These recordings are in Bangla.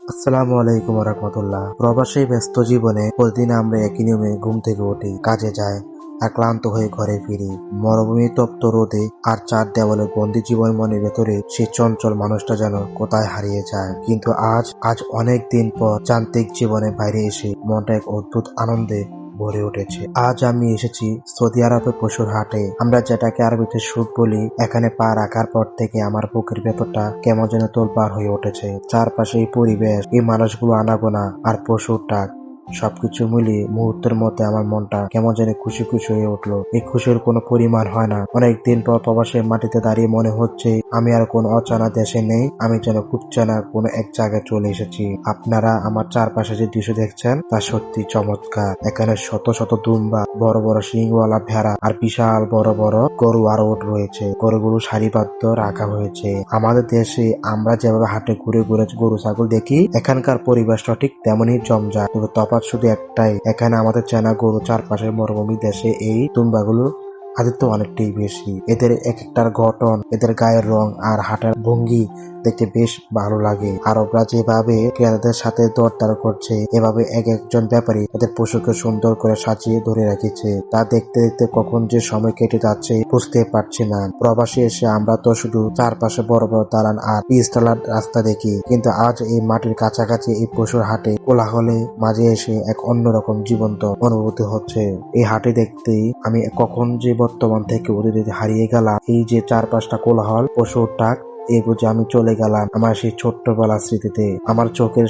আসসালামু আলাইকুম রহমতুল্লাহ। প্রবাসী ব্যস্ত জীবনে প্রতিদিন আমরা একই নিয়মে ঘুম থেকে উঠি, কাজে যাই আর ক্লান্ত হয়ে ঘরে ফিরি। মরুভূমি তপ্ত রোদে আর চার দেওয়ালে বন্দি জীবন মনের ভেতরে সেই চঞ্চল মানুষটা যেন কোথায় হারিয়ে যায়। কিন্তু আজ অনেক দিন পর যান্ত্রিক জীবনে বাইরে এসে মনটা এক অদ্ভুত আনন্দে ভরে উঠেছে। আজ আমি এসেছি সৌদি আরবের পশুর হাটে, আমরা যেটাকে আরবিতে সুখ বলি। এখানে পা রাখার পর থেকে আমার বুকের ভেতরটা কেমন যেন তোলপাড় হয়ে উঠেছে। চারপাশে এই পরিবেশ, এই মানুষগুলো, আনাগোনা আর পশুর ডাক, সবকিছু মিলিয়ে মুহূর্তের মধ্যে আমার মনটা কেমন যেন খুশি খুশি হয়ে উঠলো। এই খুশির কোনো পরিমাণ হয় না। অনেকদিন পর প্রবাসের মাটিতে দাঁড়িয়ে মনে হচ্ছে আমি আর কোন অজানা দেশে নেই, আমি যেন খুব চেনা কোনো এক জায়গায় চলে এসেছি। আপনারা আমার চারপাশে যে দৃশ্য দেখছেন তা সত্যি চমৎকার। এখানে শত শত দুম্বা, বড় বড় শিংওয়ালা ভেড়া আর বিশাল বড় বড় গরু আর উট রয়েছে। গরুগুলো সারিবদ্ধ রাখা হয়েছে। আমাদের দেশে আমরা যেভাবে হাটে ঘুরে ঘুরে গরু ছাগল দেখি, এখানকার পরিবেশটা ঠিক তেমনই জমজমাট। তবে তফাৎ শুধু একটাই, এখানে আমাদের চেনা গরু চারপাশের মরুভূমি দেশে এই দুম্বাগুলো আদিত্য অনেকটাই বেশি। এদের এক একটার গঠন, এদের গায়ের রং আর হাঁটার ভঙ্গি দেখতে বেশ ভালো লাগে। আরবরা যেভাবে ক্রেতাদের সাথে দরদার করছে, এভাবে এক একজন ব্যাপারী তাদের পশুকে সুন্দর করে সাজিয়ে ধরে রেখেছে। তা দেখতে দেখতে কখন যে সময় কেটে যাচ্ছে বুঝতে পারছি না। প্রবাসী এসে আমরা তো শুধু চারপাশে বড় বড় দালান আর পিচঢালা রাস্তা দেখি, কিন্তু আজ এই মাটির কাছাকাছি এই পশুর হাটে কোলাহলে মাঝে এসে এক অন্যরকম জীবন্ত অনুভূতি হচ্ছে। এই হাটে দেখতেই আমি কখন যে বর্তমান থেকে অতীতে হারিয়ে গেলাম। এই যে চারপাশটা কোলাহল, পশুর ডাক, এই বুঝে আমি চলে গেলাম আমার সেই ছোট্টবেলার স্মৃতিতে। আমার চোখের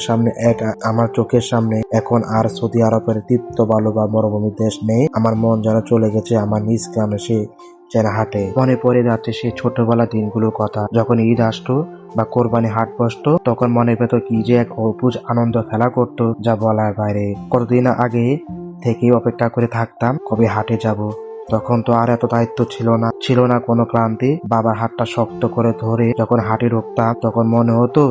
সামনে এখন আর সৌদি আরবের তৃপ্ত বালু বা মরুভূমি দেশ নেই। আমার মন যেন চলে গেছে আমার নিজ গ্রামে সেই চেনা হাটে। মনে পড়ে যাচ্ছে সেই ছোটবেলা দিনগুলোর কথা, যখন ঈদ আসতো বা কোরবানি হাট বসতো, তখন মনের ভেতর কি যে এক অবুঝ আনন্দ খেলা করতো যা বলার বাইরে। কতদিন আগে থেকেই অপেক্ষা করে থাকতাম কবে হাটে যাব। তখন তো আর এত দায়িত্ব ছিল না কোনো ক্লান্তি। বাবার হাতটা শক্ত করে ধরে যখন হাটে ঢুকতাম, তখন মনে হতো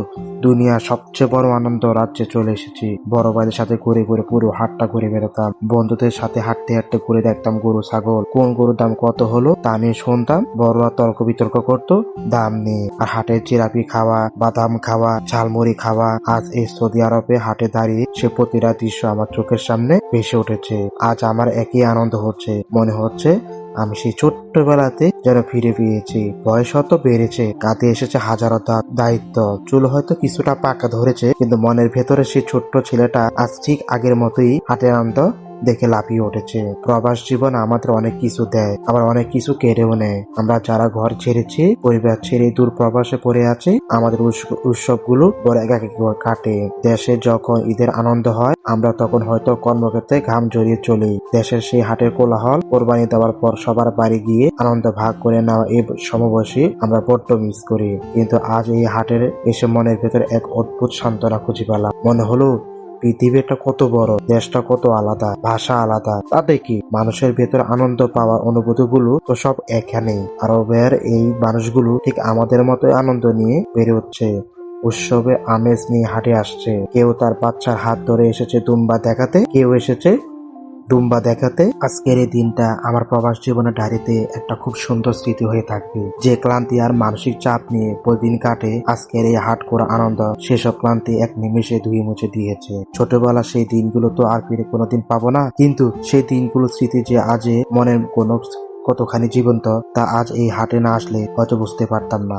দুনিয়ার সবচেয়ে বড় আনন্দ রাজ্যে চলে এসেছি। বড় ভাইদের সাথে ঘুরে ঘুরে পুরো হাটটা ঘুরে বেড়াতাম। বন্ধুদের সাথে হাঁটতে হাঁটতে ঘুরে দেখতাম গরু ছাগল, কোন গরুর দাম কত হলো তা নিয়ে শুনতাম। বড়রা তর্ক বিতর্ক করতো দাম নিয়ে। আর হাটের জিলাপি খাওয়া, বাদাম খাওয়া, ঝালমুড়ি খাওয়া। আজ এই সৌদি আরবে হাটে দাঁড়িয়ে সে প্রতিটা দৃশ্য আমার চোখের সামনে ভেসে উঠেছে। আজ আমার একই আনন্দ হচ্ছে, মনে হচ্ছে আমি সেই ছোট্টবেলাতে যেন ফিরে পেয়েছি। বয়স হয়তো বেড়েছে, কাঁধে এসেছে হাজারো দায়িত্ব, চুল হয়তো কিছুটা পাকা ধরেছে, কিন্তু মনের ভেতরে সেই ছোট্ট ছেলেটা আজ ঠিক আগের মতোই হাটের আনন্দ দেখে লাফিয়ে উঠেছে। প্রবাস জীবন আমাদের অনেক কিছু দেয়, আবার অনেক কিছু কেড়েও নেয়। আমরা যারা ঘর ছেড়েছি, পরিবার ছেড়ে দূর প্রবাসে পড়ে আছি, আমাদের উৎসবগুলো বড় একাকী কাটে। দেশে যখন ঈদের আনন্দ হয়, আমরা তখন হয়তো কর্মক্ষেত্রে ঘাম জড়িয়ে চলি। দেশের সেই হাটের কোলাহল, কোরবানি দেওয়ার পর সবার বাড়ি গিয়ে আনন্দ ভাগ করে নেওয়া, এই সমবয়সী আমরা বড্ড মিস করি। কিন্তু আজ এই হাটের এসে মনের ভেতরে এক অদ্ভুত সান্ত্বনা খুঁজে পেলাম। মনে হলো পৃথিবীটা কত বড়, দেশটা কত আলাদা, ভাষা আলাদা, তাতে কি মানুষের ভেতর আনন্দ পাওয়ার অনুভূতি গুলো তো সব এখানেই। আরবের এই মানুষগুলো ঠিক আমাদের মতো আনন্দ নিয়ে বেড়ে উঠছে, উৎসবের আমেজ নিয়ে হাটে আসছে। কেউ তার বাচ্চার হাত ধরে এসেছে দুম্বা দেখাতে, কেউ এসেছে দুম্বা দেখাতে। আজকের এই দিনটা আমার প্রবাস জীবনের ডায়েরিতে একটা খুব সুন্দর স্মৃতি হয়ে থাকবে। যে ক্লান্তি আর মানসিক চাপ নিয়ে প্রতিদিন কাটে, আজকের এই হাট করা আনন্দ সেসব ক্লান্তি এক নিমেষে ধুয়ে মুছে দিয়েছে। ছোটবেলা সেই দিনগুলো তো আর ফিরে কোনোদিন পাবো না, কিন্তু সেই দিনগুলো স্মৃতি যে আজ মনের কোনো কতখানি জীবন্ত, তা আজ এই হাটে না আসলে হয়তো বুঝতে পারতাম না।